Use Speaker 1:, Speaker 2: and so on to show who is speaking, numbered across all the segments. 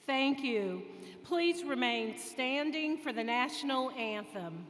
Speaker 1: Thank you. Please remain standing for the national anthem.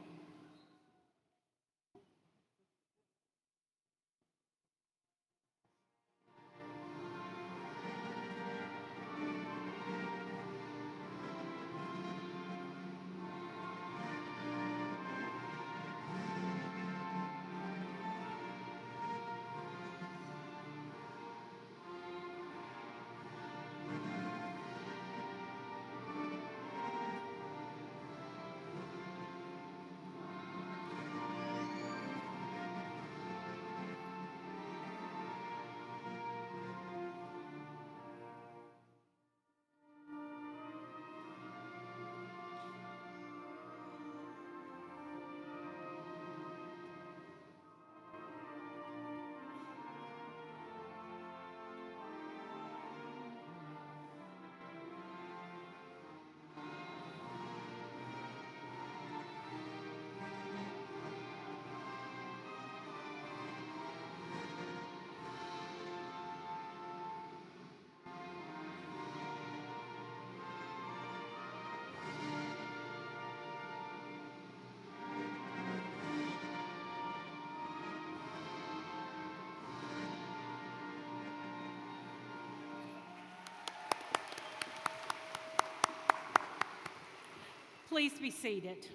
Speaker 1: Please be seated.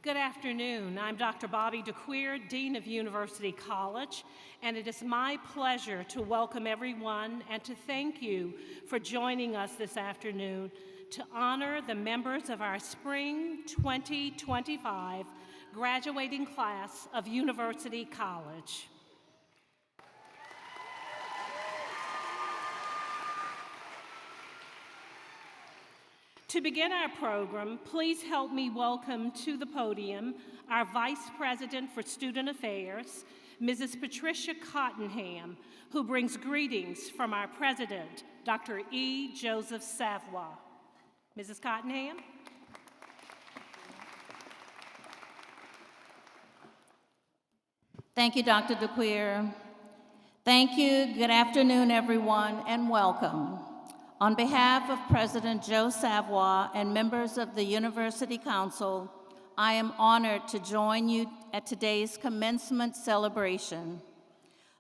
Speaker 1: Good afternoon. I'm Dr. Bobby DeQueer, Dean of University College, and it is my pleasure to welcome everyone and to thank you for joining us this afternoon to honor the members of our Spring 2025 graduating class of University College. To begin our program, please help me welcome to the podium our Vice President for Student Affairs, Mrs. Patricia Cottenham, who brings greetings from our President, Dr. E. Joseph Savoy. Mrs. Cottenham.
Speaker 2: Thank you, Dr. DeQueer. Thank you. Good afternoon, everyone, and welcome. On behalf of President Joe Savoy and members of the University Council, I am honored to join you at today's commencement celebration.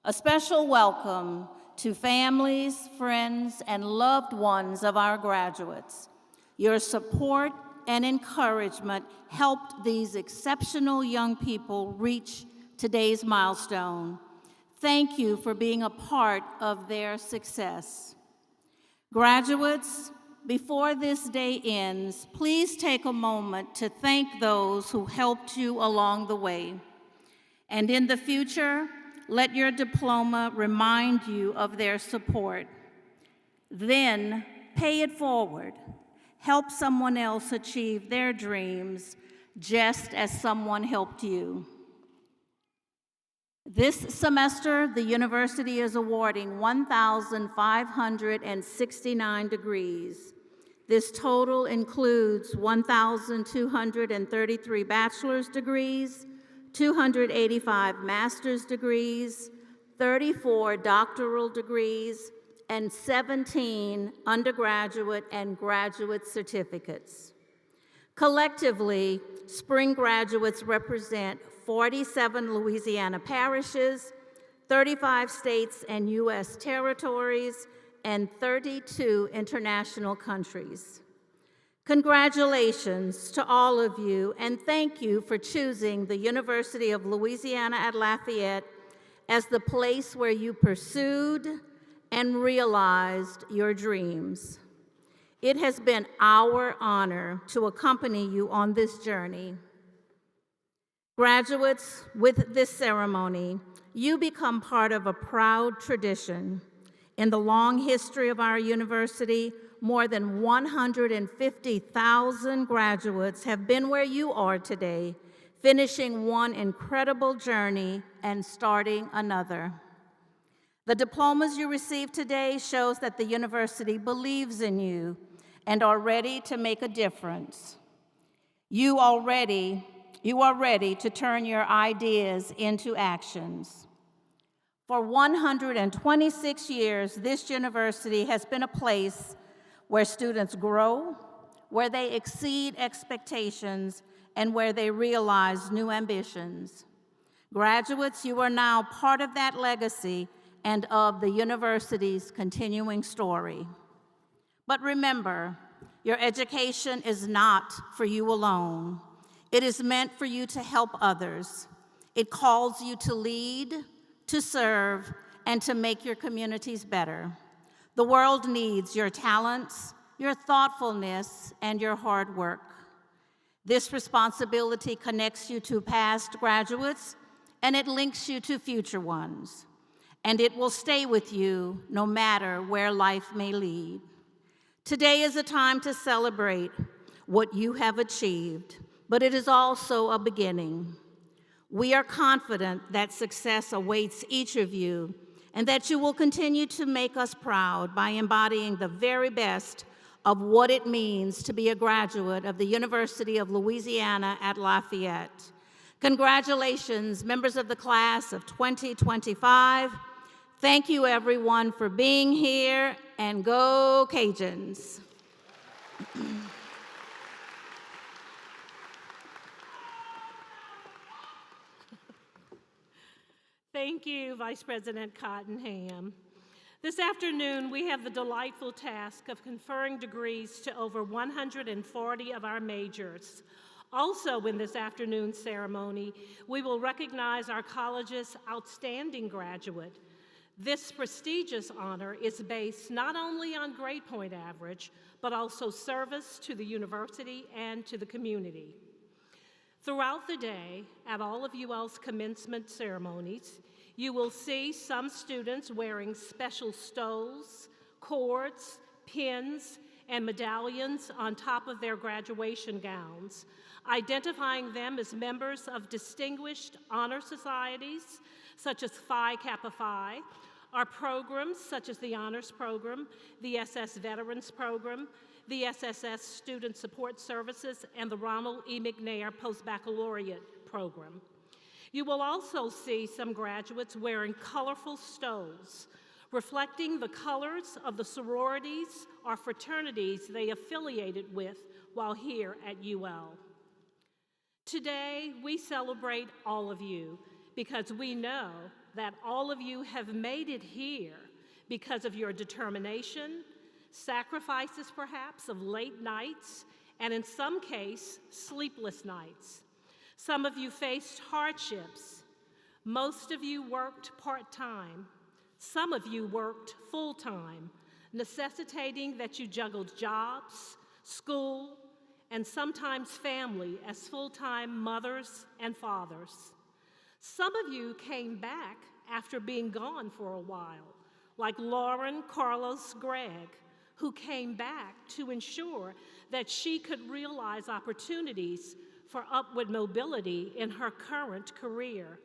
Speaker 2: A special welcome to families, friends, and loved ones of our graduates. Your support and encouragement helped these exceptional young people reach today's milestone. Thank you for being a part of their success. Graduates, before this day ends, please take a moment to thank those who helped you along the way. And in the future, let your diploma remind you of their support. Then, pay it forward. Help someone else achieve their dreams just as someone helped you. This semester, the university is awarding 1,569 degrees. This total includes 1,233 bachelor's degrees, 285 master's degrees, 34 doctoral degrees, and 17 undergraduate and graduate certificates. Collectively, spring graduates represent 47 Louisiana parishes, 35 states and U.S. territories, and 32 international countries. Congratulations to all of you, and thank you for choosing the University of Louisiana at Lafayette as the place where you pursued and realized your dreams. It has been our honor to accompany you on this journey. Graduates, with this ceremony, you become part of a proud tradition. In the long history of our university, more than 150,000 graduates have been where you are today, finishing one incredible journey and starting another. The diplomas you receive today shows that the university believes in you and are ready to make a difference. You are ready to turn your ideas into actions. For 126 years, this university has been a place where students grow, where they exceed expectations, and where they realize new ambitions. Graduates, you are now part of that legacy and of the university's continuing story. But remember, your education is not for you alone. It is meant for you to help others. It calls you to lead, to serve, and to make your communities better. The world needs your talents, your thoughtfulness, and your hard work. This responsibility connects you to past graduates, and it links you to future ones. And it will stay with you no matter where life may lead. Today is a time to celebrate what you have achieved, but it is also a beginning. We are confident that success awaits each of you and that you will continue to make us proud by embodying the very best of what it means to be a graduate of the University of Louisiana at Lafayette. Congratulations, members of the class of 2025. Thank you, everyone, for being here, and go Cajuns.
Speaker 1: Thank you, Vice President Cottenham. This afternoon, we have the delightful task of conferring degrees to over 140 of our majors. Also in this afternoon's ceremony, we will recognize our college's outstanding graduate. This prestigious honor is based not only on grade point average, but also service to the university and to the community. Throughout the day, at all of UL's commencement ceremonies, you will see some students wearing special stoles, cords, pins, and medallions on top of their graduation gowns, identifying them as members of distinguished honor societies, such as Phi Kappa Phi, our programs such as the Honors Program, the SS Veterans Program, the SSS Student Support Services, and the Ronald E. McNair Post-Baccalaureate Program. You will also see some graduates wearing colorful stoles, reflecting the colors of the sororities or fraternities they affiliated with while here at UL. Today, we celebrate all of you because we know that all of you have made it here because of your determination, sacrifices perhaps of late nights, and in some cases, sleepless nights. Some of you faced hardships. Most of you worked part-time. Some of you worked full-time, necessitating that you juggled jobs, school, and sometimes family as full-time mothers and fathers. Some of you came back after being gone for a while, like Lauren Carlos Gregg, who came back to ensure that she could realize opportunities for upward mobility in her current career.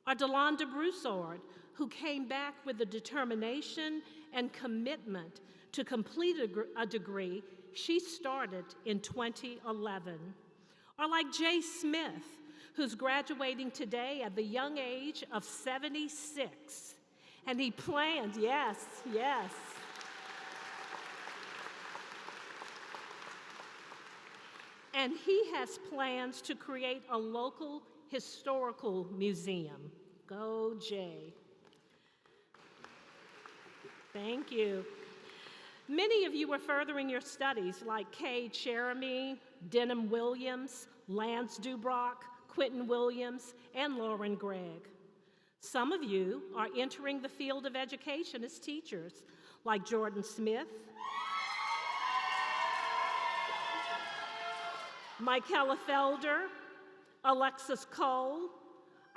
Speaker 1: Or Delonda Broussard, who came back with the determination and commitment to complete a degree she started in 2011. Or like Jay Smith, who's graduating today at the young age of 76. And he planned, yes. And he has plans to create a local historical museum. Go, Jay. Thank you. Many of you are furthering your studies, like Kay Cherami, Denham Williams, Lance Dubrock, Quentin Williams, and Lauren Gregg. Some of you are entering the field of education as teachers, like Jordan Smith, Michaela Felder, Alexis Cole,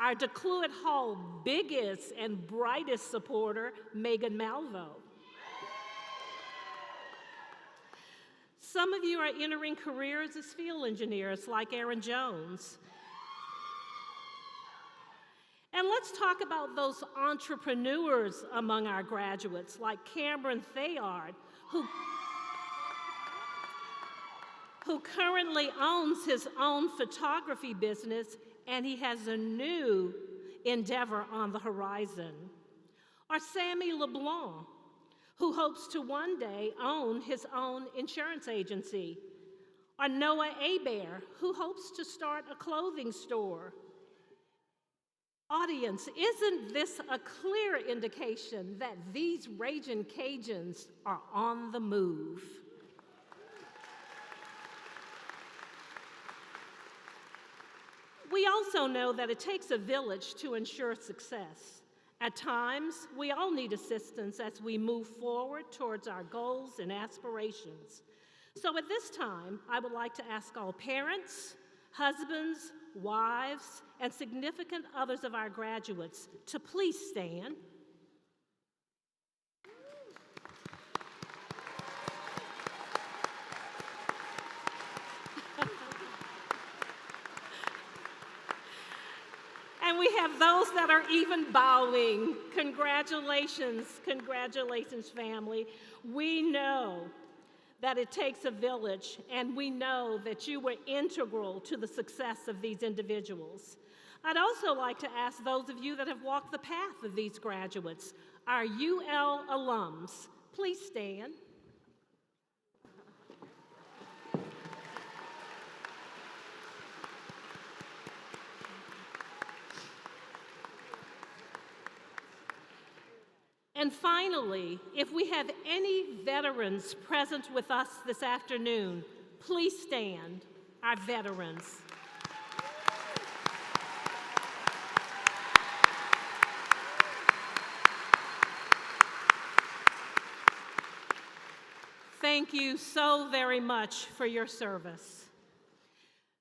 Speaker 1: our DeCluett Hall biggest and brightest supporter, Megan Malvo. Some of you are entering careers as field engineers like Aaron Jones. And let's talk about those entrepreneurs among our graduates like Cameron Thayard, who currently owns his own photography business, and he has a new endeavor on the horizon. or Sammy LeBlanc, who hopes to one day own his own insurance agency, or Noah Hebert, who hopes to start a clothing store. Audience, isn't this a clear indication that these raging Cajuns are on the move? We also know that it takes a village to ensure success. At times, we all need assistance as we move forward towards our goals and aspirations. So at this time, I would like to ask all parents, husbands, wives, and significant others of our graduates to please stand. And we have those that are even bowing. Congratulations, congratulations, family. We know that it takes a village, and we know that you were integral to the success of these individuals. I'd also like to ask those of you that have walked the path of these graduates, our UL alums, please stand. And finally, if we have any veterans present with us this afternoon, please stand, our veterans. Thank you so very much for your service.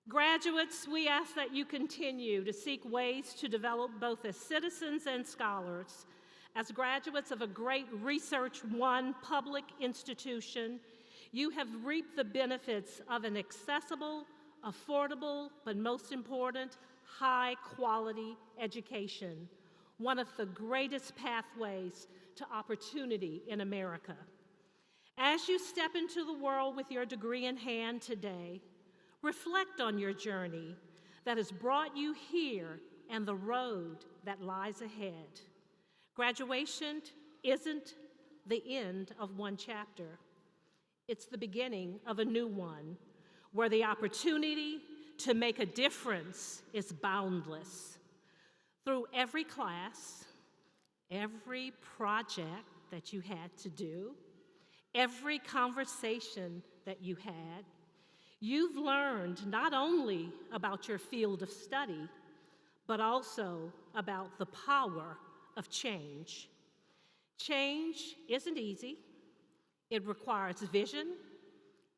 Speaker 1: Graduates, we ask that you continue to seek ways to develop both as citizens and scholars. As graduates of a great Research One public institution, you have reaped the benefits of an accessible, affordable, but most important, high-quality education, one of the greatest pathways to opportunity in America. As you step into the world with your degree in hand today, reflect on your journey that has brought you here and the road that lies ahead. Graduation isn't the end of one chapter. It's the beginning of a new one, where the opportunity to make a difference is boundless. Through every class, every project that you had to do, every conversation that you had, you've learned not only about your field of study, but also about the power of change. Change isn't easy. It requires vision,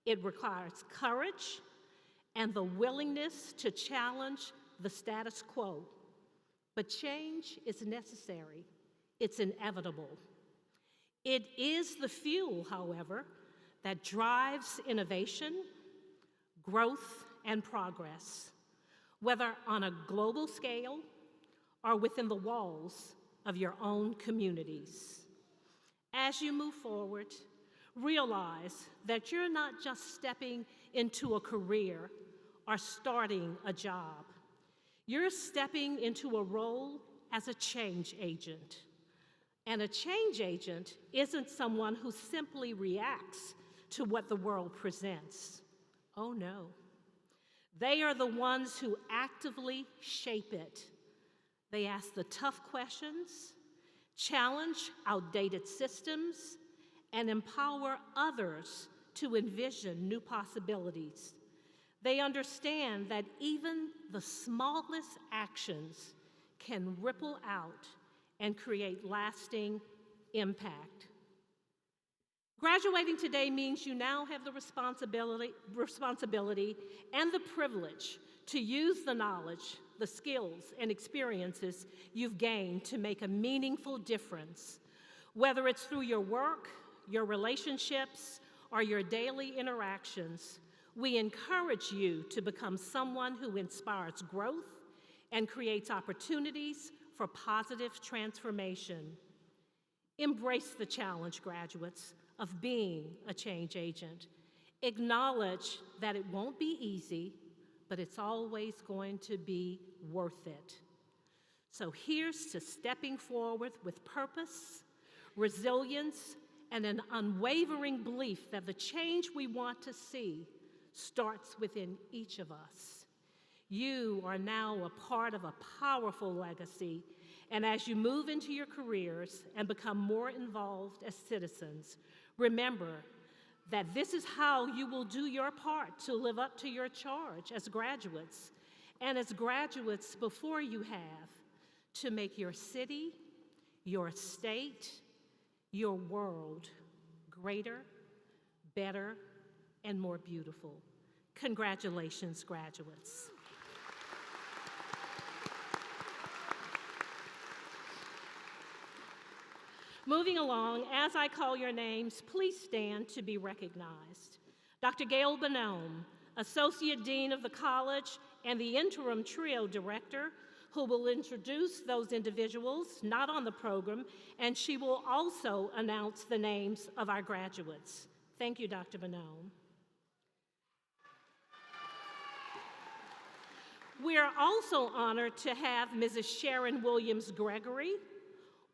Speaker 1: it requires courage, and the willingness to challenge the status quo. But change is necessary. It's inevitable. It is the fuel, however, that drives innovation, growth, and progress, whether on a global scale or within the walls of your own communities. As you move forward, realize that you're not just stepping into a career or starting a job. You're stepping into a role as a change agent. And a change agent isn't someone who simply reacts to what the world presents. Oh no. They are the ones who actively shape it. They ask the tough questions, challenge outdated systems, and empower others to envision new possibilities. They understand that even the smallest actions can ripple out and create lasting impact. Graduating today means you now have the responsibility and the privilege to use the knowledge, the skills, and experiences you've gained to make a meaningful difference, whether it's through your work, your relationships, or your daily interactions. We encourage you to become someone who inspires growth and creates opportunities for positive transformation. Embrace the challenge, graduates, of being a change agent. Acknowledge that it won't be easy, but it's always going to be worth it. So here's to stepping forward with purpose, resilience, and an unwavering belief that the change we want to see starts within each of us. You are now a part of a powerful legacy, and as you move into your careers and become more involved as citizens, remember that this is how you will do your part to live up to your charge as graduates, and as graduates before you have, to make your city, your state, your world greater, better, and more beautiful. Congratulations, graduates. Moving along, as I call your names, please stand to be recognized. Dr. Gail Bonhomme, Associate Dean of the College and the Interim Trio Director, who will introduce those individuals not on the program, and she will also announce the names of our graduates. Thank you, Dr. Bonhomme. We are also honored to have Mrs. Sharon Williams-Gregory,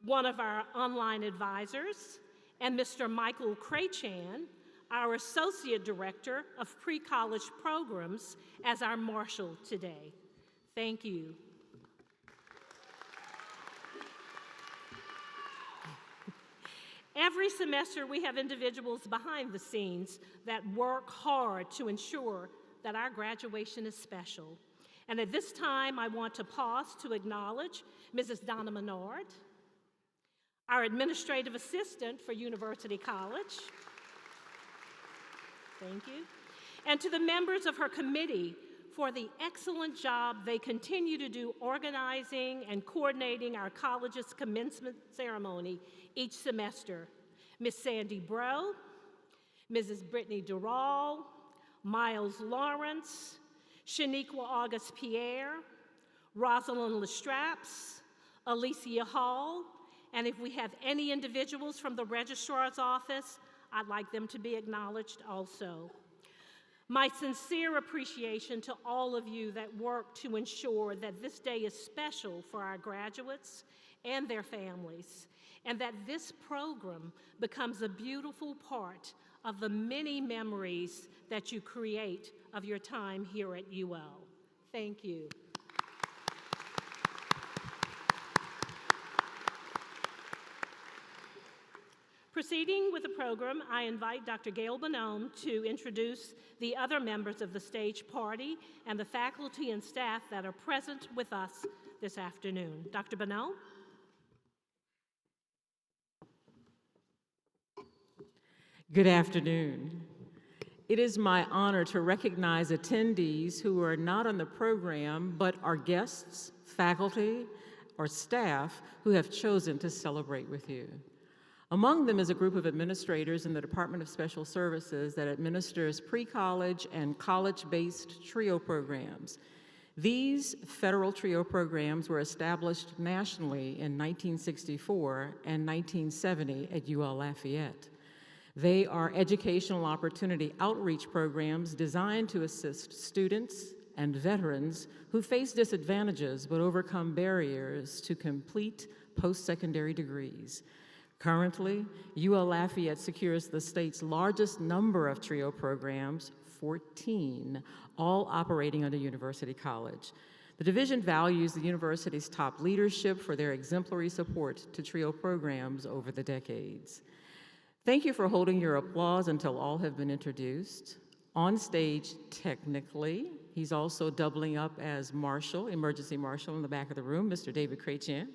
Speaker 1: one of our online advisors, and Mr. Michael Crachan, our Associate Director of Pre-College Programs, as our marshal today. Thank you. Every semester, we have individuals behind the scenes that work hard to ensure that our graduation is special. And at this time, I want to pause to acknowledge Mrs. Donna Menard, our administrative assistant for University College. Thank you. And to the members of her committee for the excellent job they continue to do organizing and coordinating our college's commencement ceremony each semester. Ms. Sandy Breaux, Mrs. Brittany Durall, Miles Lawrence, Shaniqua August Pierre, Rosalind Lestraps, Alicia Hall, and if we have any individuals from the registrar's office, I'd like them to be acknowledged also. My sincere appreciation to all of you that work to ensure that this day is special for our graduates and their families, and that this program becomes a beautiful part of the many memories that you create of your time here at UL. Thank you. Proceeding with the program, I invite Dr. Gail Bonhomme to introduce the other members of the stage party and the faculty and staff that are present with us this afternoon. Dr. Bonhomme?
Speaker 3: Good afternoon. It is my honor to recognize attendees who are not on the program, but are guests, faculty, or staff who have chosen to celebrate with you. Among them is a group of administrators in the Department of Special Services that administers pre-college and college-based TRIO programs. These federal TRIO programs were established nationally in 1964 and 1970 at UL Lafayette. They are educational opportunity outreach programs designed to assist students and veterans who face disadvantages but overcome barriers to complete post-secondary degrees. Currently, UL Lafayette secures the state's largest number of TRIO programs, 14, all operating under University College. The division values the university's top leadership for their exemplary support to TRIO programs over the decades. Thank you for holding your applause until all have been introduced. On stage, technically, he's also doubling up as marshal, emergency marshal in the back of the room, Mr. David Crachan.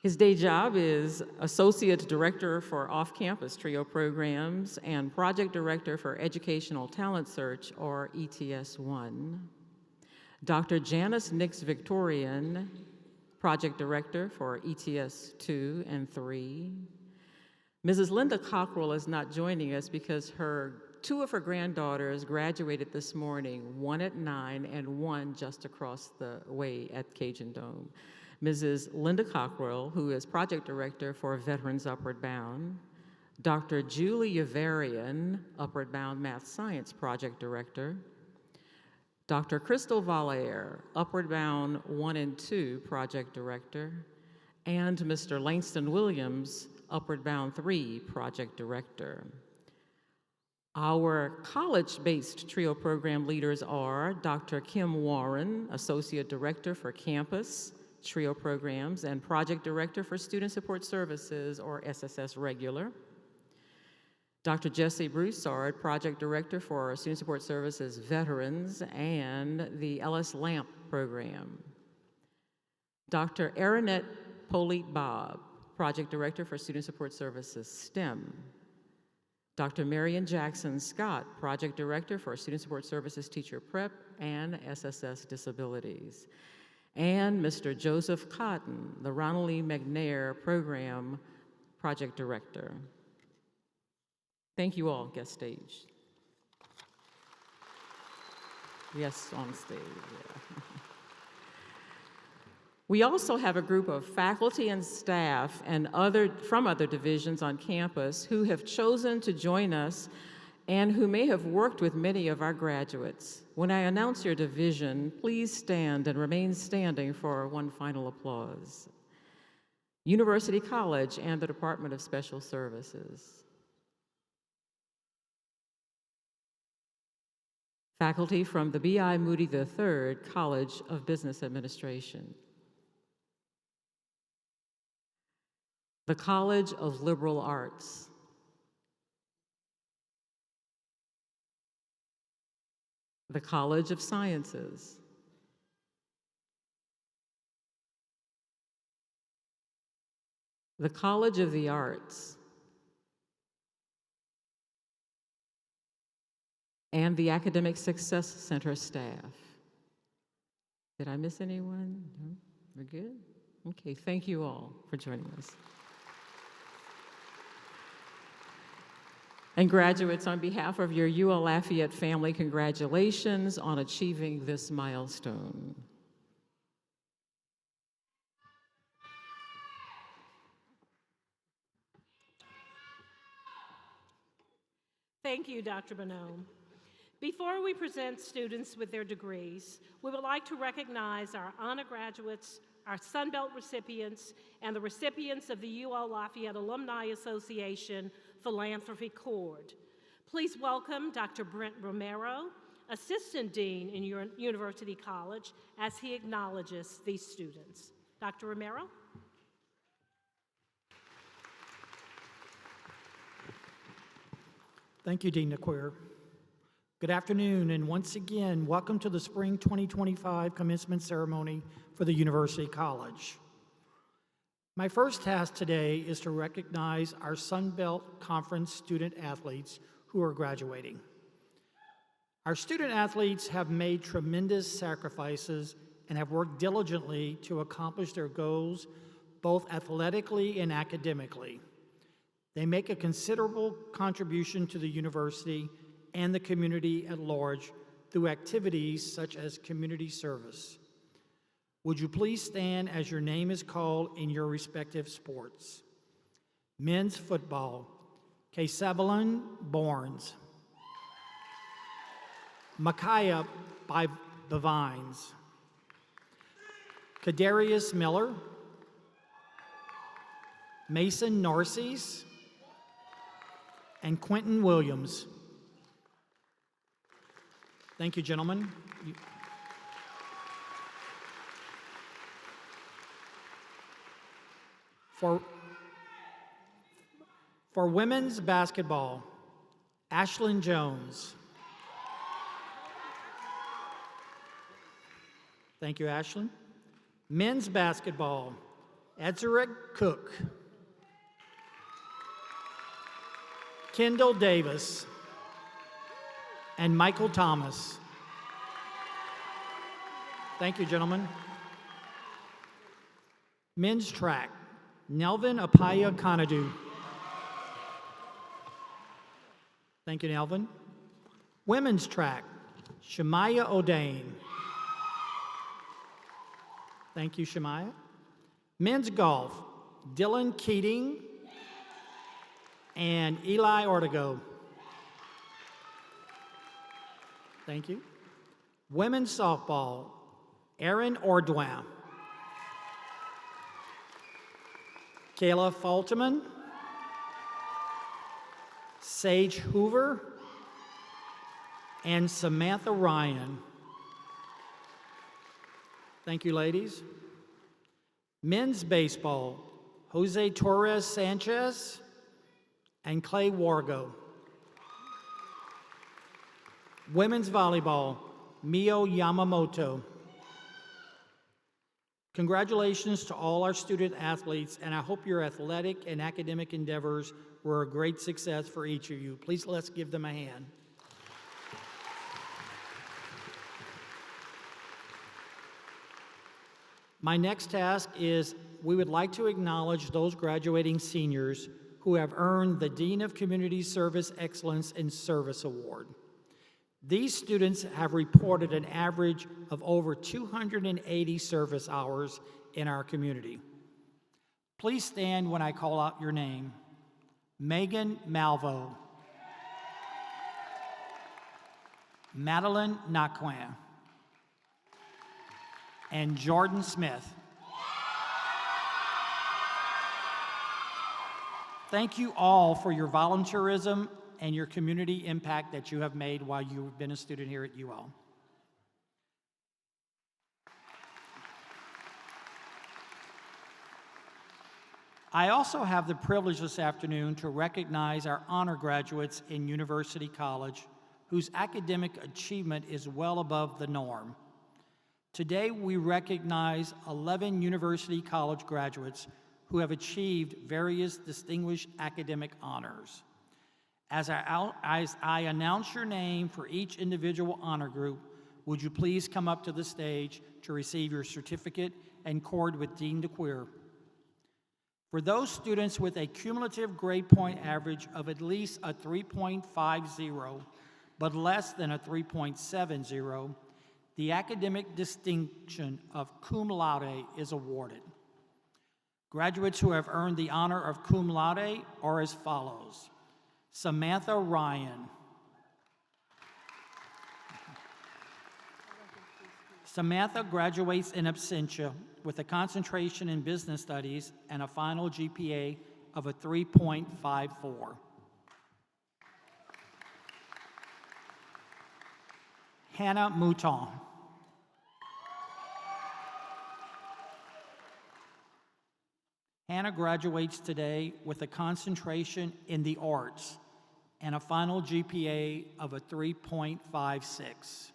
Speaker 3: His day job is Associate Director for Off-Campus TRIO Programs and Project Director for Educational Talent Search, or ETS-1. Dr. Janice Nix-Victorian, Project Director for ETS-2 and 3. Mrs. Linda Cockrell is not joining us because two of her granddaughters graduated this morning, one at 9 and one just across the way at CAJUNDOME. Mrs. Linda Cockrell, who is Project Director for Veterans Upward Bound, Dr. Julie Yavarian, Upward Bound Math Science Project Director, Dr. Crystal Valaire, Upward Bound 1 and 2 Project Director, and Mr. Langston Williams, Upward Bound 3 Project Director. Our college-based TRIO program leaders are Dr. Kim Warren, Associate Director for Campus, TRIO programs, and Project Director for Student Support Services, or SSS Regular. Dr. Jesse Broussard, Project Director for Student Support Services Veterans and the Ellis Lamp program. Dr. Erinette Polite-Bob, Project Director for Student Support Services STEM. Dr. Marion Jackson Scott, Project Director for Student Support Services Teacher Prep and SSS Disabilities. And Mr. Joseph Cotton, the Ronald E. McNair Program Project Director. Thank you all, guest stage. Yes, on stage, yeah. We also have a group of faculty and staff and from other divisions on campus who have chosen to join us and who may have worked with many of our graduates. When I announce your division, please stand and remain standing for one final applause. University College and the Department of Special Services. Faculty from the B.I. Moody III College of Business Administration. The College of Liberal Arts. The College of Sciences. The College of the Arts. And the Academic Success Center staff. Did I miss anyone? No? We're good? Okay, thank you all for joining us. And graduates, on behalf of your UL Lafayette family, congratulations on achieving this milestone.
Speaker 1: Thank you, Dr. Bonhomme. Before we present students with their degrees, we would like to recognize our honor graduates, our Sunbelt recipients, and the recipients of the UL Lafayette Alumni Association Philanthropy Cord. Please welcome Dr. Brent Romero, Assistant Dean in University College, as he acknowledges these students. Dr. Romero?
Speaker 4: Thank you, Dean Naquir. Good afternoon, and once again, welcome to the Spring 2025 Commencement Ceremony for the University College. My first task today is to recognize our Sun Belt Conference student athletes who are graduating. Our student athletes have made tremendous sacrifices and have worked diligently to accomplish their goals, both athletically and academically. They make a considerable contribution to the university and the community at large through activities such as community service. Would you please stand as your name is called in your respective sports? Men's football, Kesavalon Barnes. Micaiah by the Vines. Kadarius Miller. Mason Narcisse. And Quentin Williams. Thank you, gentlemen. For women's basketball, Ashlyn Jones. Thank you, Ashlyn. Men's basketball, Edzerick Cook. Kendall Davis. And Michael Thomas. Thank you, gentlemen. Men's track, Nelvin Apaya Kanadu. Thank you, Nelvin. Women's track, Shemaya O'Dane. Thank you, Shemaya. Men's golf, Dylan Keating and Eli Ortego. Thank you. Women's softball, Erin Ordwin, Kayla Falterman, Sage Hoover, and Samantha Ryan. Thank you, ladies. Men's baseball, Jose Torres Sanchez and Clay Wargo. Women's volleyball, Mio Yamamoto. Congratulations to all our student athletes, and I hope your athletic and academic endeavors were a great success for each of you. Please let's give them a hand. My next task is we would like to acknowledge those graduating seniors who have earned the Dean of Community Service Excellence in Service Award. These students have reported an average of over 280 service hours in our community. Please stand when I call out your name. Megan Malvo, Madeline Nakwan, and Jordan Smith. Thank you all for your volunteerism and your community impact that you have made while you've been a student here at UL. I also have the privilege this afternoon to recognize our honor graduates in University College whose academic achievement is well above the norm. Today, we recognize 11 University College graduates who have achieved various distinguished academic honors. As I announce your name for each individual honor group, would you please come up to the stage to receive your certificate and cord with Dean DeQueer. For those students with a cumulative grade point average of at least a 3.50, but less than a 3.70, the academic distinction of cum laude is awarded. Graduates who have earned the honor of cum laude are as follows: Samantha Ryan. Samantha graduates in absentia with a concentration in business studies and a final GPA of a 3.54. Hannah Mouton. Hannah graduates today with a concentration in the arts and a final GPA of a 3.56.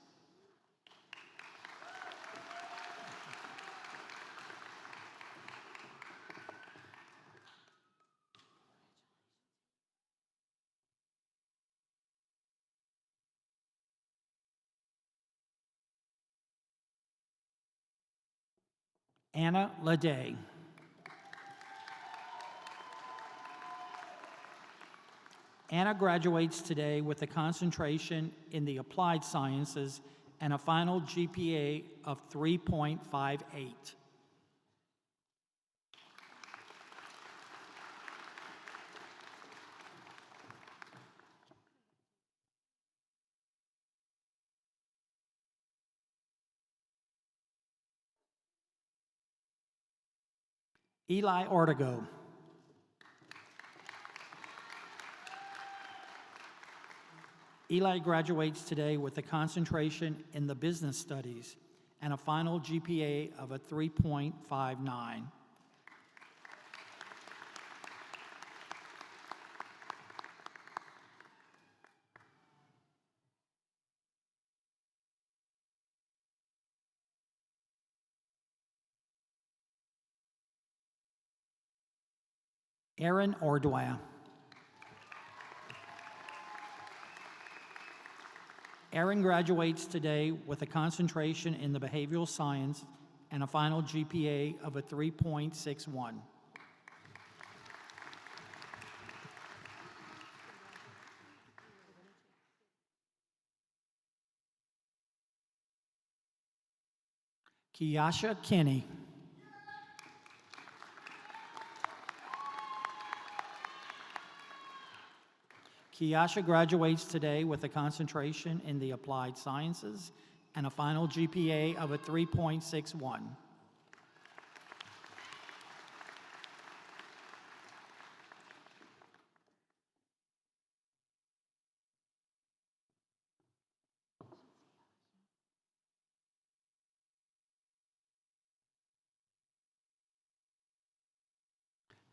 Speaker 4: Anna Leday. Anna graduates today with a concentration in the applied sciences and a final GPA of 3.58. Eli Ortego. Eli graduates today with a concentration in the business studies and a final GPA of a 3.59. Erin Ordwin. Erin graduates today with a concentration in the behavioral science and a final GPA of a 3.61. Kiasha Kinney. Kiasha graduates today with a concentration in the applied sciences and a final GPA of a 3.61.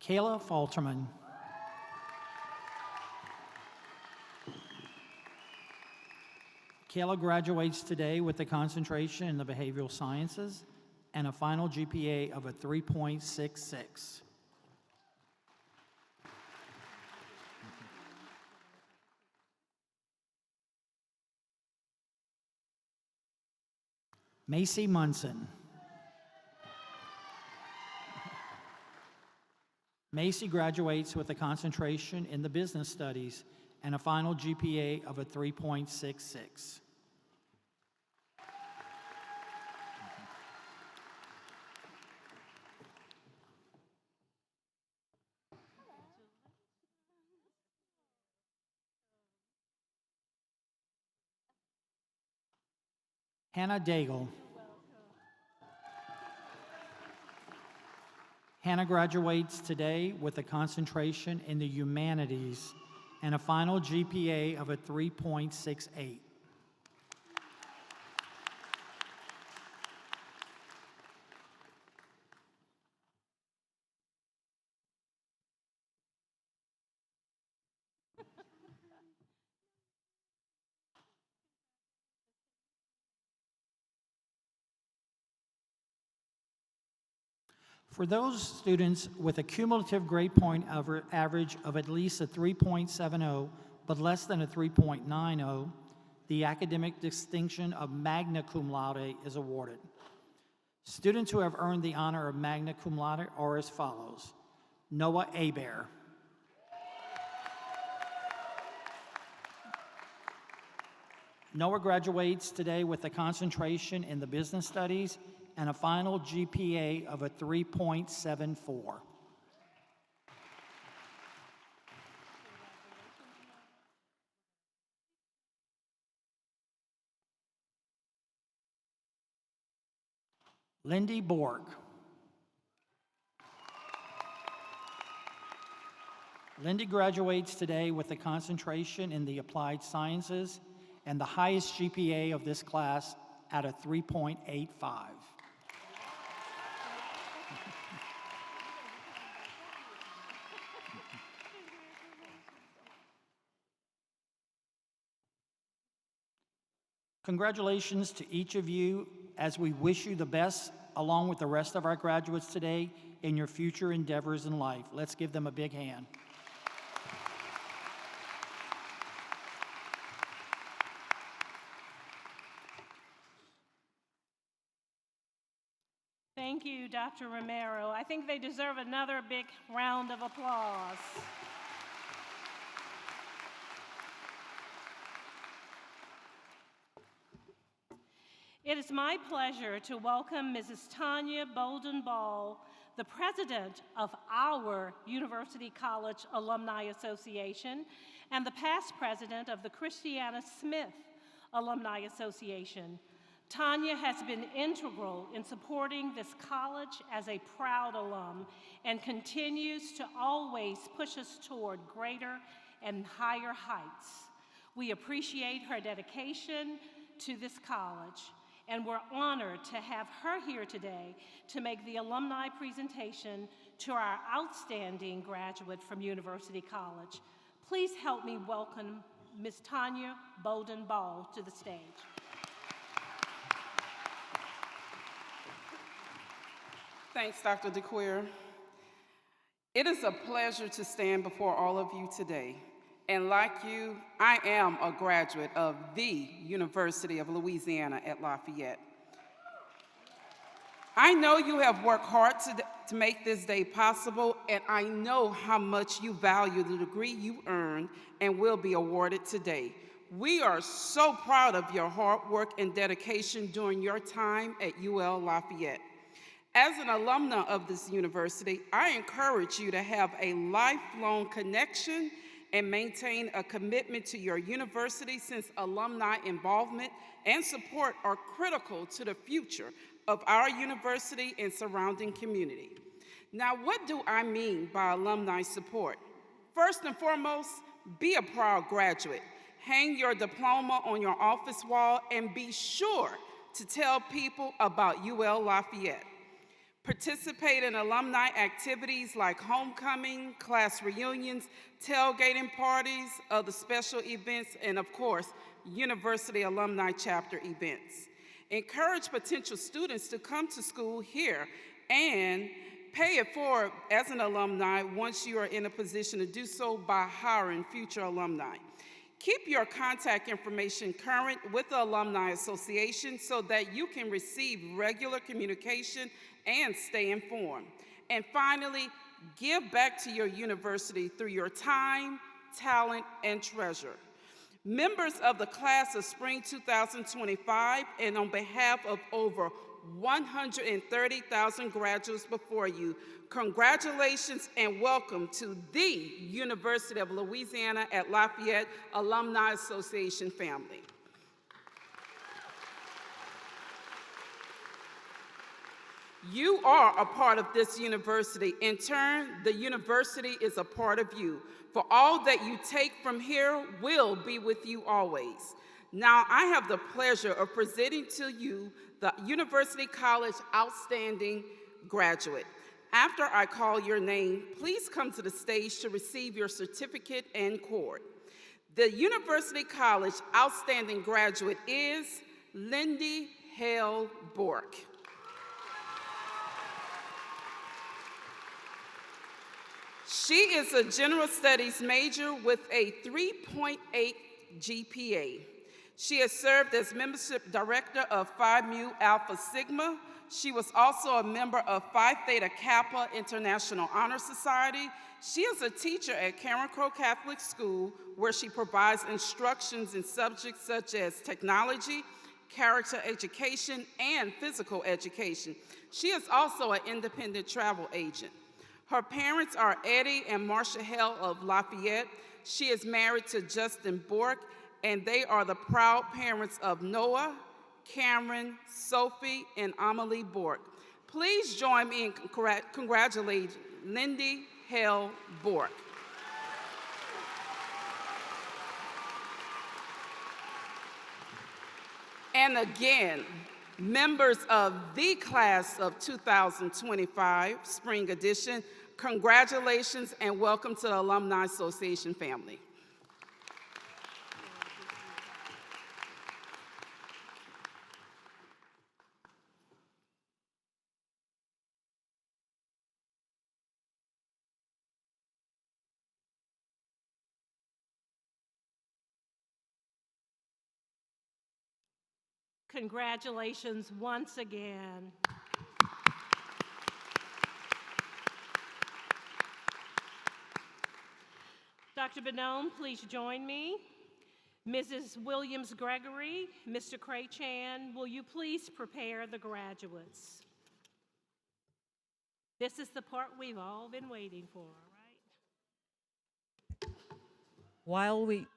Speaker 4: Kayla Falterman. Kayla graduates today with a concentration in the behavioral sciences and a final GPA of a 3.66. Macy Munson. Macy graduates with a concentration in the business studies and a final GPA of a 3.66. Hannah Daigle. Hannah graduates today with a concentration in the humanities and a final GPA of a 3.68. For those students with a cumulative grade point average of at least a 3.70 but less than a 3.90, the academic distinction of magna cum laude is awarded. Students who have earned the honor of magna cum laude are as follows: Noah Abear. Noah graduates today with a concentration in the business studies and a final GPA of a 3.74. Lindy Borg. Lindy graduates today with a concentration in the applied sciences and the highest GPA of this class at a 3.85. Congratulations to each of you as we wish you the best along with the rest of our graduates today in your future endeavors in life. Let's give them a big hand.
Speaker 1: Thank you, Dr. Romero. I think they deserve another big round of applause. It is my pleasure to welcome Mrs. Tanya Bolden Ball, the president of our University College Alumni Association and the past president of the Christiana Smith Alumni Association. Tanya has been integral in supporting this college as a proud alum and continues to always push us toward greater and higher heights. We appreciate her dedication to this college, and we're honored to have her here today to make the alumni presentation to our outstanding graduate from University College. Please help me welcome Ms. Tanya Bolden Ball to the stage.
Speaker 5: Thanks, Dr. DeQueer. It is a pleasure to stand before all of you today. And like you, I am a graduate of the University of Louisiana at Lafayette. I know you have worked hard to make this day possible, and I know how much you value the degree you earned and will be awarded today. We are so proud of your hard work and dedication during your time at UL Lafayette. As an alumna of this university, I encourage you to have a lifelong connection and maintain a commitment to your university, since alumni involvement and support are critical to the future of our university and surrounding community. Now, what do I mean by alumni support? First and foremost, be a proud graduate. Hang your diploma on your office wall and be sure to tell people about UL Lafayette. Participate in alumni activities like homecoming, class reunions, tailgating parties, other special events, and of course, university alumni chapter events. Encourage potential students to come to school here and pay it forward as an alumni once you are in a position to do so by hiring future alumni. Keep your contact information current with the Alumni Association so that you can receive regular communication and stay informed. And finally, give back to your university through your time, talent, and treasure. Members of the class of spring 2025, and on behalf of over 130,000 graduates before you, congratulations and welcome to the University of Louisiana at Lafayette Alumni Association family. You are a part of this university. In turn, the university is a part of you. For all that you take from here will be with you always. Now, I have the pleasure of presenting to you the University College Outstanding Graduate. After I call your name, please come to the stage to receive your certificate and cord. The University College Outstanding Graduate is Lindy Hale Bork. She is a general studies major with a 3.8 GPA. She has served as membership director of Phi Mu Alpha Sigma. She was also a member of Phi Theta Kappa International Honor Society. She is a teacher at Karen Crow Catholic School, where she provides instructions in subjects such as technology, character education, and physical education. She is also an independent travel agent. Her parents are Eddie and Marcia Hale of Lafayette. She is married to Justin Bork, and they are the proud parents of Noah, Cameron, Sophie, and Amelie Bork. Please join me in congratulating Lindy Hale Bork. And again, members of the class of 2025, Spring Edition, congratulations and welcome to the Alumni Association family.
Speaker 1: Congratulations once again. Dr. Bonhomme, please join me. Mrs. Williams-Gregory, Mr. Cray-Chan, will you please prepare the graduates? This is the part we've all been waiting for, all right?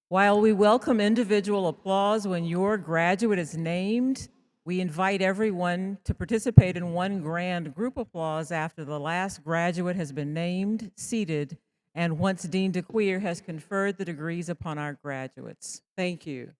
Speaker 3: While we welcome individual applause when your graduate is named, we invite everyone to participate in one grand group applause after the last graduate has been named, seated, and once Dean DeQueer has conferred the degrees upon our graduates. Thank you.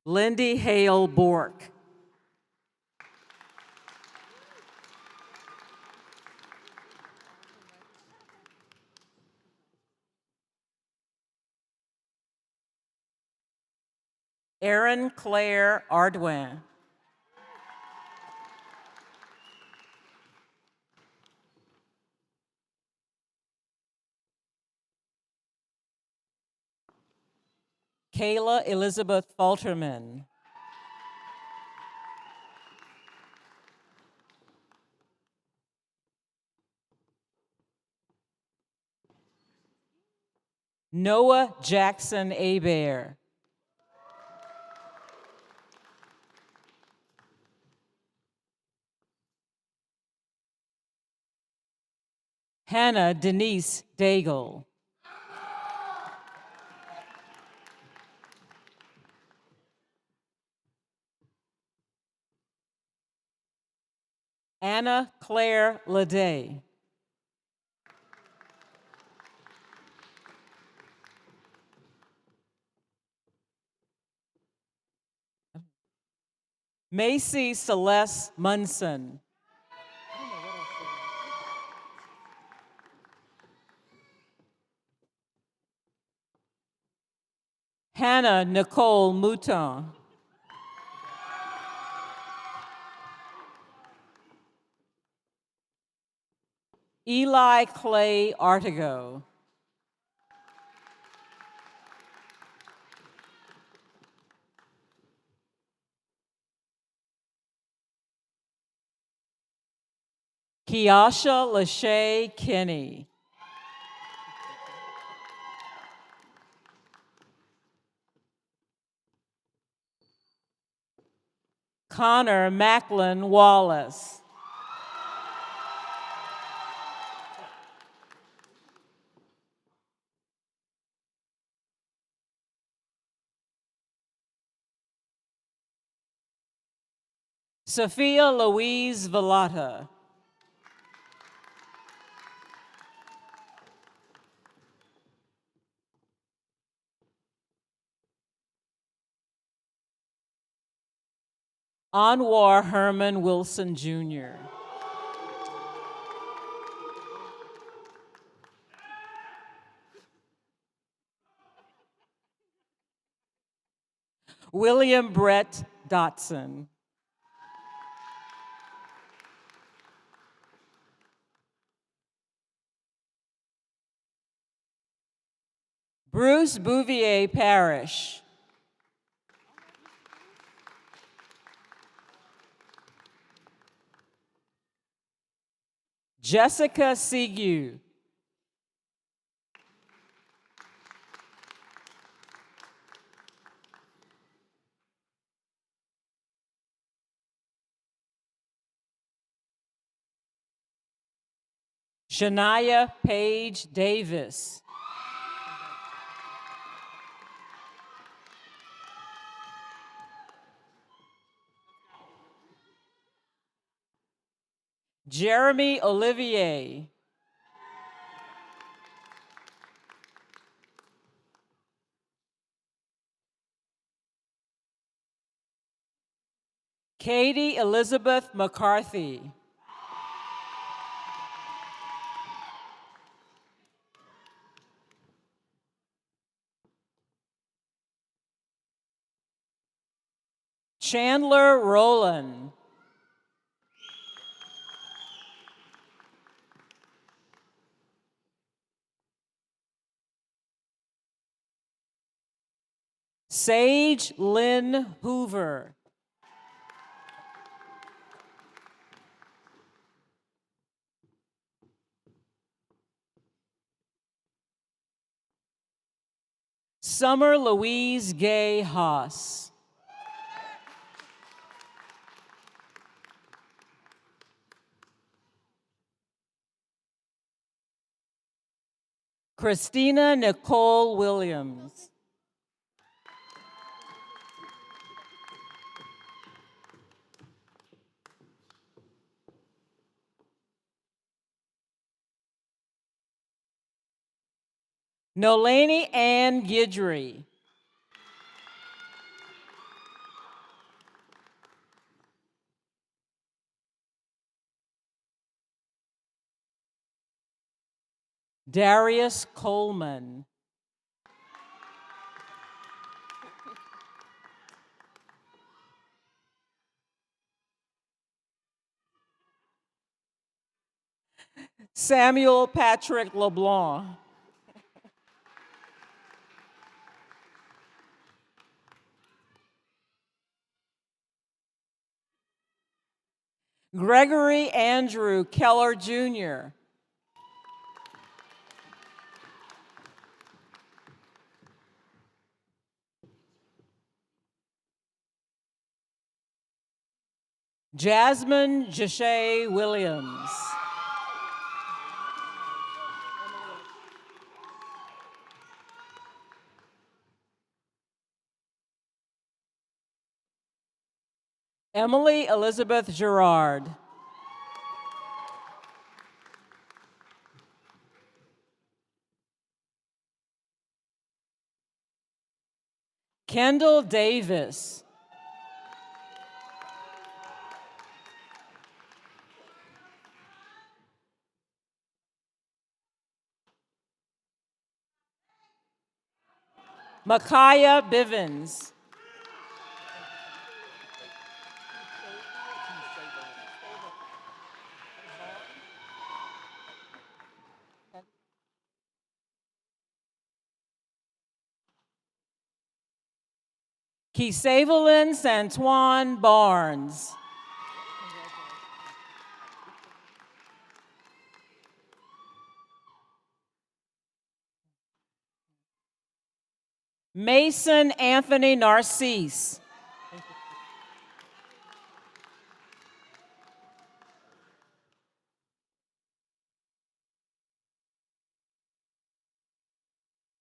Speaker 3: Lindy Hale Bork. Erin Claire Ardwin. Kayla Elizabeth Falterman. Noah Jackson Abear. Hannah Denise Daigle. Anna Claire Leday. Macy Celeste Munson. Hannah Nicole Mouton. Eli Clay Artigo. Kiasha Lachey Kinney. Connor Macklin Wallace. Sophia Louise Vallata. Anwar Herman Wilson, Jr. William Brett Dotson. Bruce Bouvier Parrish. Jessica Sigu. Shania Page Davis. Jeremy Olivier. Katie Elizabeth McCarthy. Chandler Rowland. Sage Lynn Hoover. Summer Louise Gay Haas. Christina Nicole Williams. Nolani Ann Guidry. Darius Coleman. Samuel Patrick LeBlanc. Gregory Andrew Keller, Jr. Jasmine Jashay Williams. Emily Elizabeth Gerard. Kendall Davis. Micaiah Bivens. Keesavelyn Santuan Barnes. Mason Anthony Narcisse.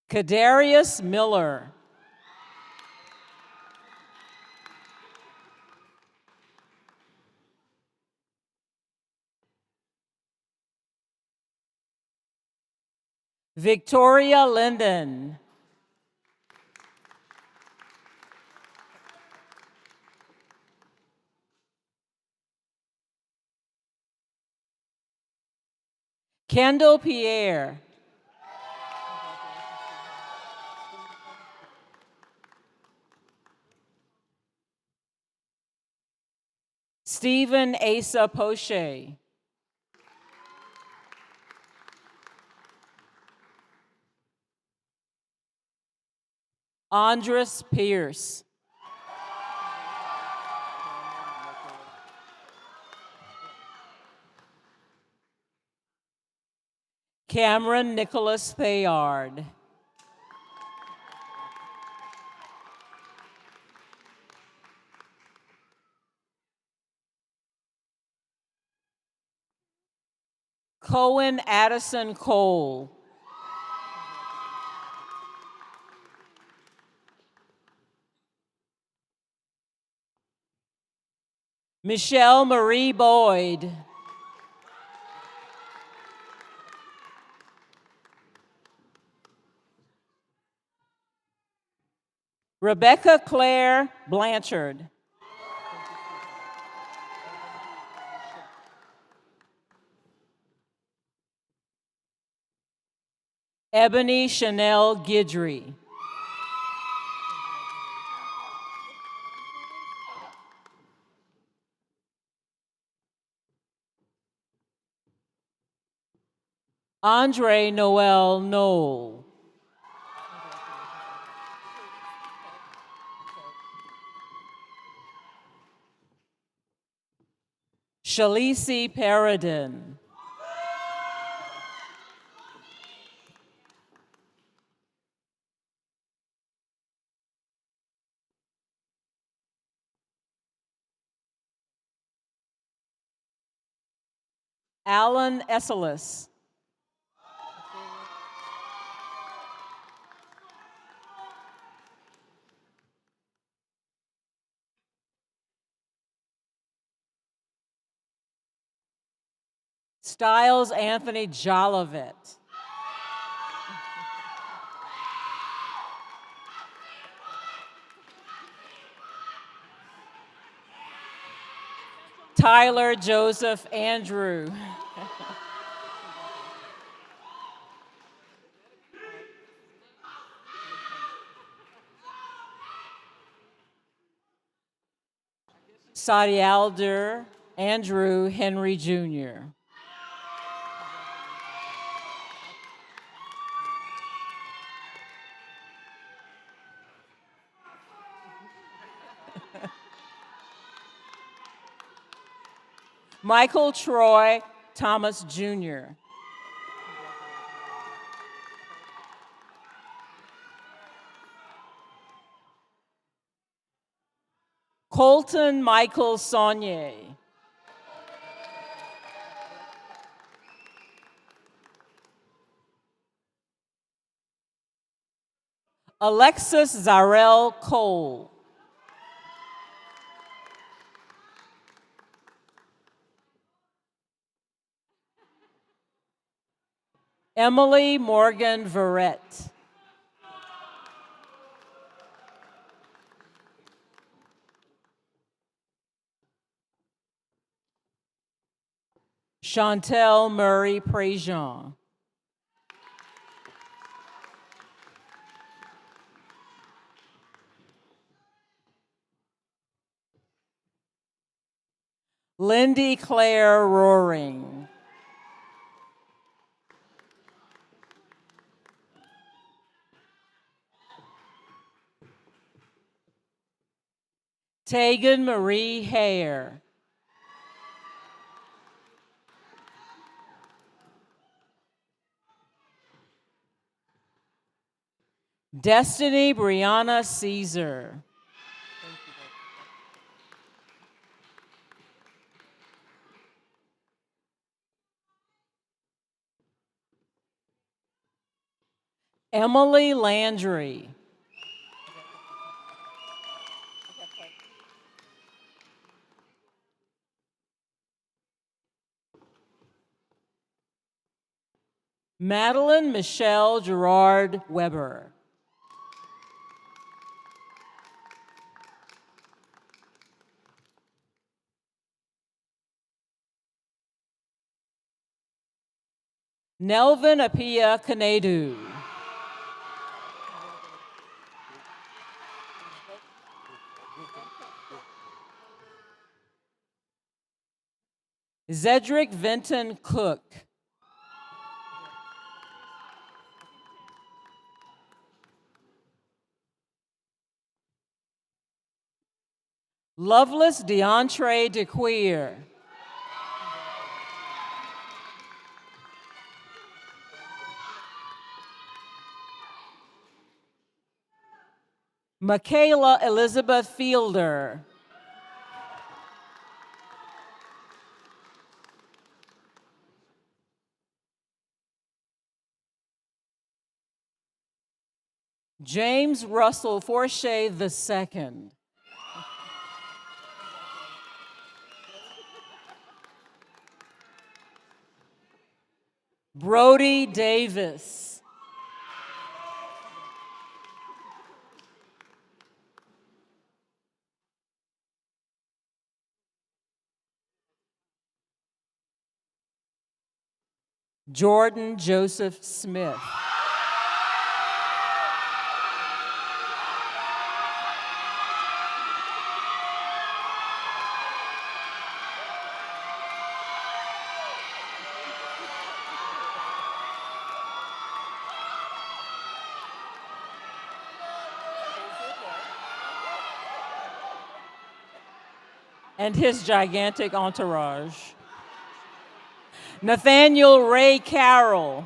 Speaker 3: Kadarius Miller. Victoria Linden. Kendall Pierre. Stephen Asa Poche. Andres Pierce. Cameron Nicholas Thayard. Cohen Addison Cole. Michelle Marie Boyd. Rebecca Claire Blanchard. Ebony Chanel Guidry. Andre Noel Knoll. Shalisi Paradin. Alan Esselis. Styles Anthony Jolivet. Tyler Joseph Andrew. Sadialder Andrew Henry Jr. Michael Troy Thomas Jr. Colton Michael Saunier. Alexis Zarel Cole. Emily Morgan Verrett. Chantel Murray Prejean. Lindy Claire Roaring. Tegan Marie Hare. Destiny Brianna Caesar. Emily Landry. Madeline Michelle Gerard Weber. Nelvin Apia Kanedu. Zedric Vinton Cook. Loveless DeAndre DeQueer. Michaela Elizabeth Fielder. James Russell Forshey II. Brody Davis. Jordan Joseph Smith. And his gigantic entourage. Nathaniel Ray Carroll.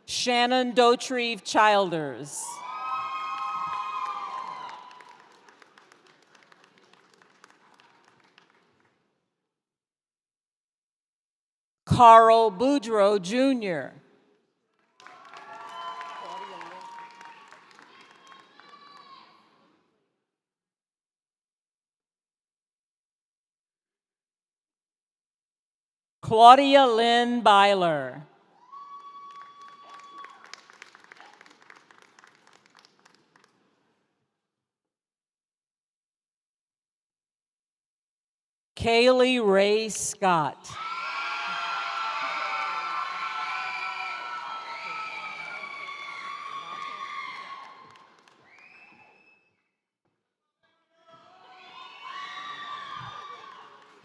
Speaker 3: Shannon Dotrieve Childers. Carl Boudreau Jr. Claudia Lynn Byler. Kaylee Ray Scott.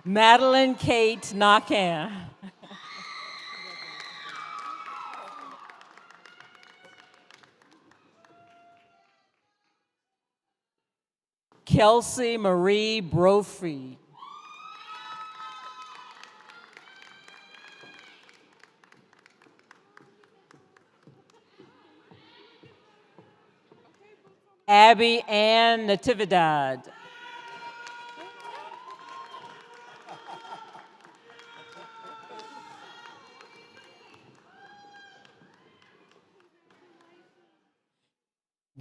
Speaker 3: Madeline Kate Nakan. Kelsey Marie Brophy. Abby Ann Natividad.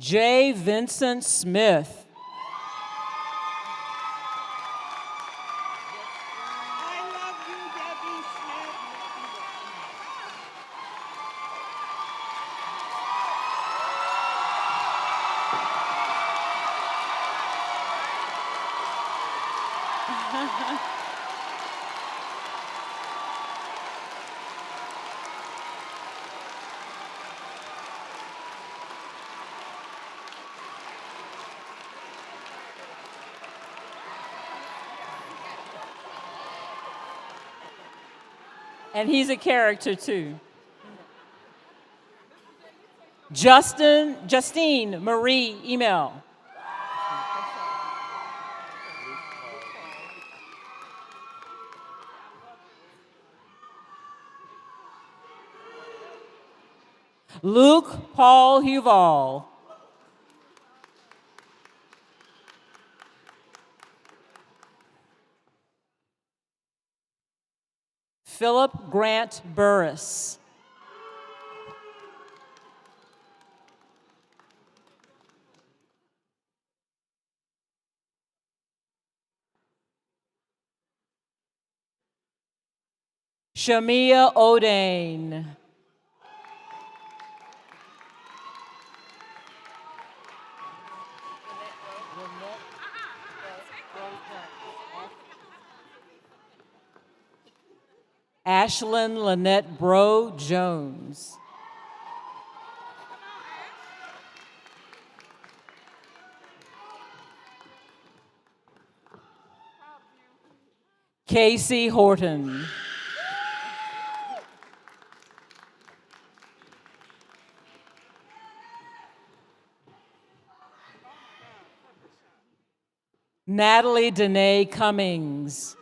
Speaker 3: J. Vincent Smith.
Speaker 5: I love you, Debbie Smith.
Speaker 3: And he's a character too. Justine Marie Email. Luke Paul Huval. Philip Grant Burris. Shamia O'Dane. Ashlyn Lynette Bro Jones. Casey Horton. Natalie Danae Cummings.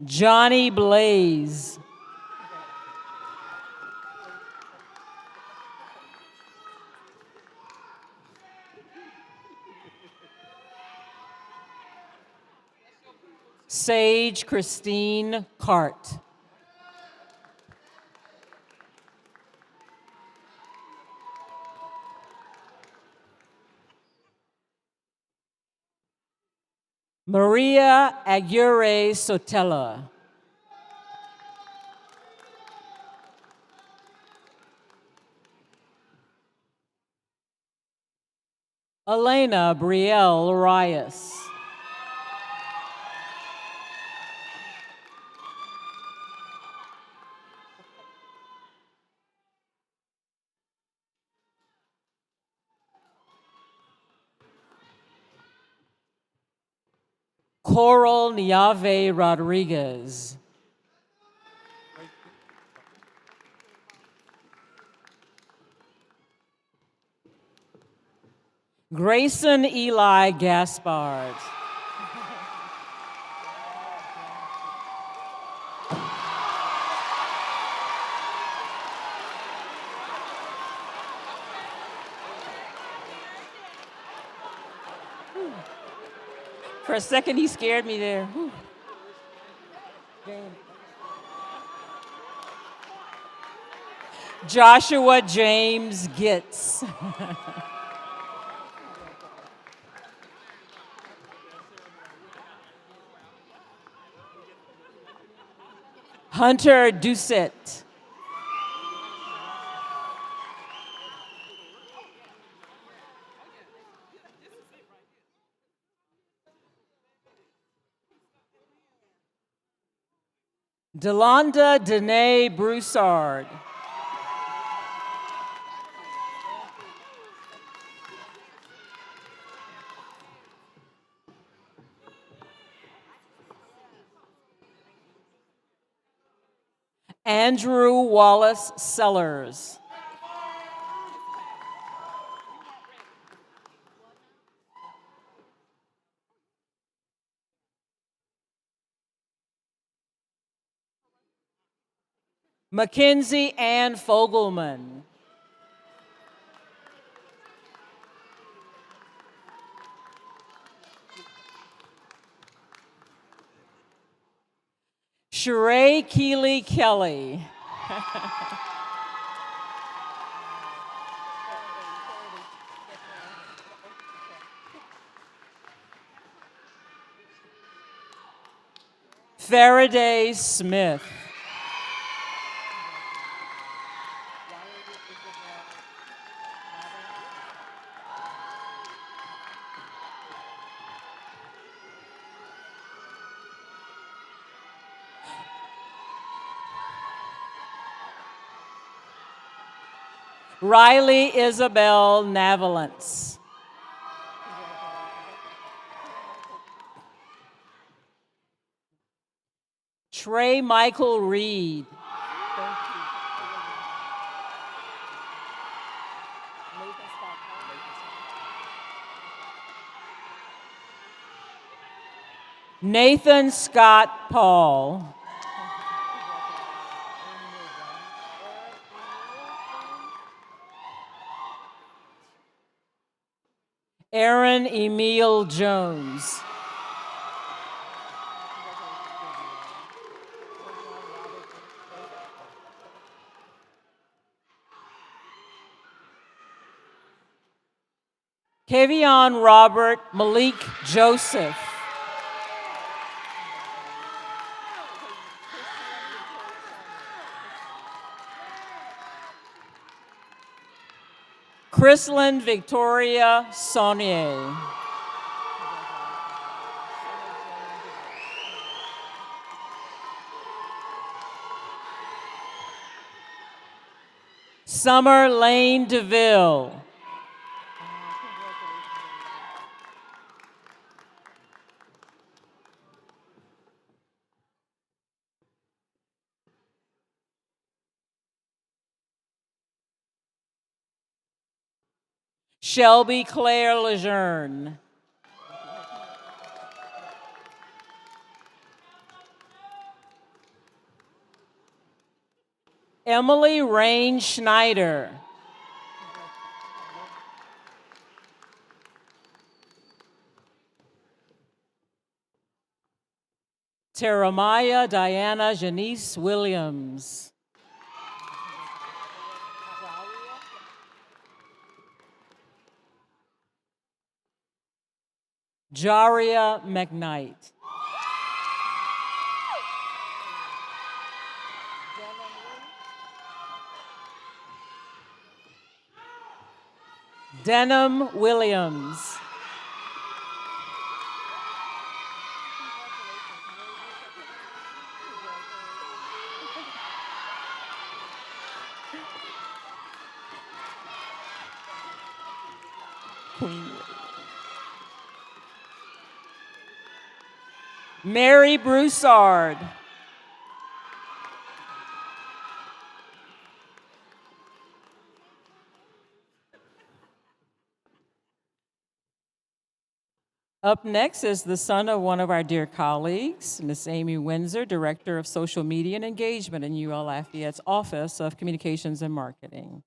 Speaker 3: Johnny Blaze. Sage Christine Cart. Maria Aguirre Sotella. Elena Brielle Arias. Coral Niave Rodriguez. Grayson Eli Gaspard. For a second, he scared me there. Whew. Joshua James Gitz. Hunter Doucette. Delonda Danae Broussard. Andrew Wallace Sellers. Mackenzie Ann Fogelman. Sheree Keeley Kelly. Faraday Smith. Riley Isabel Navalance. Trey Michael Reed. Nathan Scott Paul. Aaron Emil Jones. Kevion Robert Malik Joseph. Chrislyn Victoria Saunier. Summer Lane DeVille. Shelby Claire Lejeune. Emily Rain Schneider. Teramaya Diana Janice Williams. Jaria McKnight. Denham Williams. Queen. Mary Broussard. Up next is the son of one of our dear colleagues, Miss Amy Windsor, Director of Social Media and Engagement in UL Lafayette's Office of Communications and Marketing.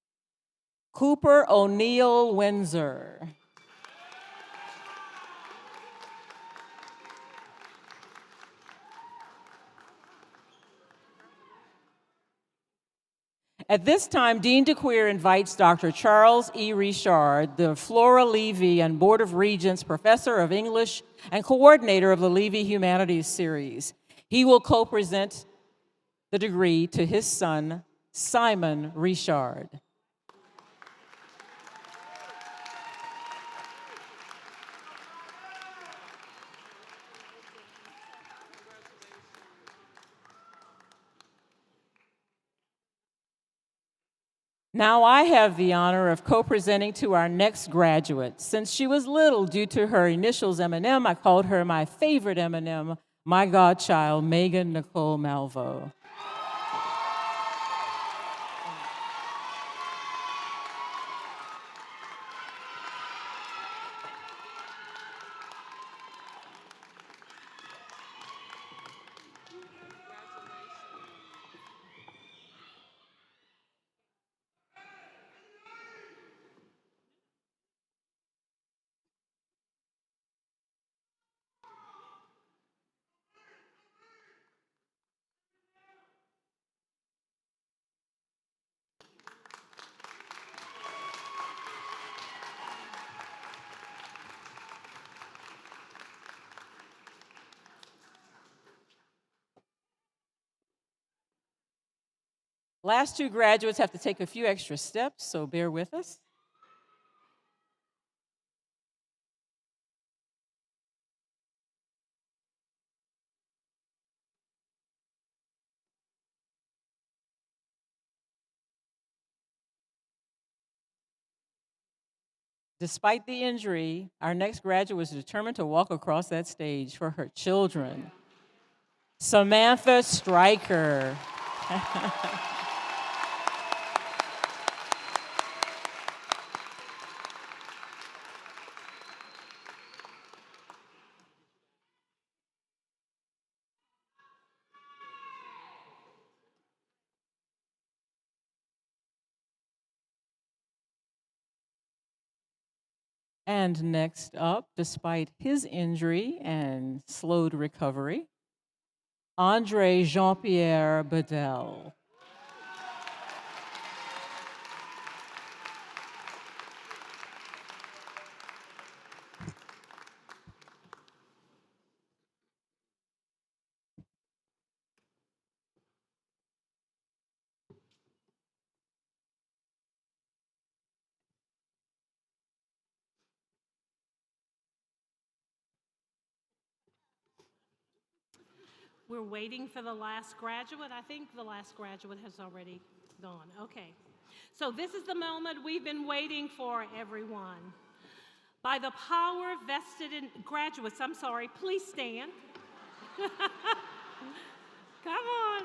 Speaker 3: Cooper O'Neill Windsor. At this time, Dean DeQueer invites Dr. Charles E. Richard, the Flora Levy and Board of Regents Professor of English and coordinator of the Levy Humanities Series. He will co-present the degree to his son, Simon Richard. Now I have the honor of co-presenting to our next graduate. Since she was little, due to her initials M&M, I called her my favorite M&M, my godchild, Megan Nicole Malvo. Last two graduates have to take a few extra steps, so bear with us. Despite the injury, our next graduate was determined to walk across that stage for her children. Samantha Stryker. And next up, despite his injury and slowed recovery, Andre Jean-Pierre Bedell.
Speaker 1: We're waiting for the last graduate. I think the last graduate has already gone. Okay. So this is the moment we've been waiting for, everyone. By the power vested in graduates, I'm sorry, please stand. Come on.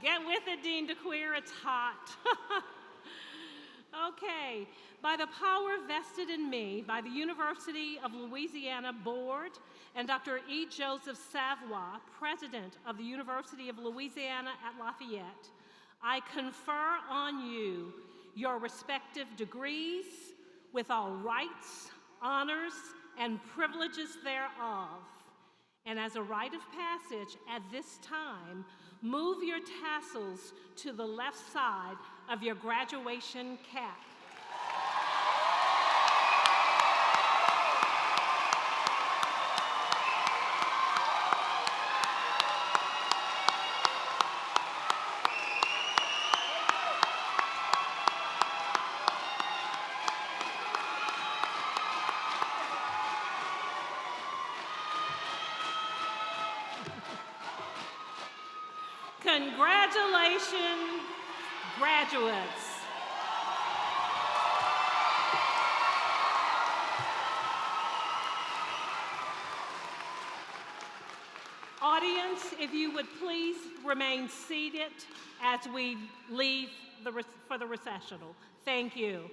Speaker 1: Get with it, Dean DeQueer, it's hot. Okay. By the power vested in me by the University of Louisiana Board and Dr. E. Joseph Savoy, President of the University of Louisiana at Lafayette, I confer on you your respective degrees with all rights, honors, and privileges thereof. And as a rite of passage at this time, move your tassels to the left side of your graduation cap. Congratulations, graduates. Audience, if you would please remain seated as we leave for the recessional. Thank you.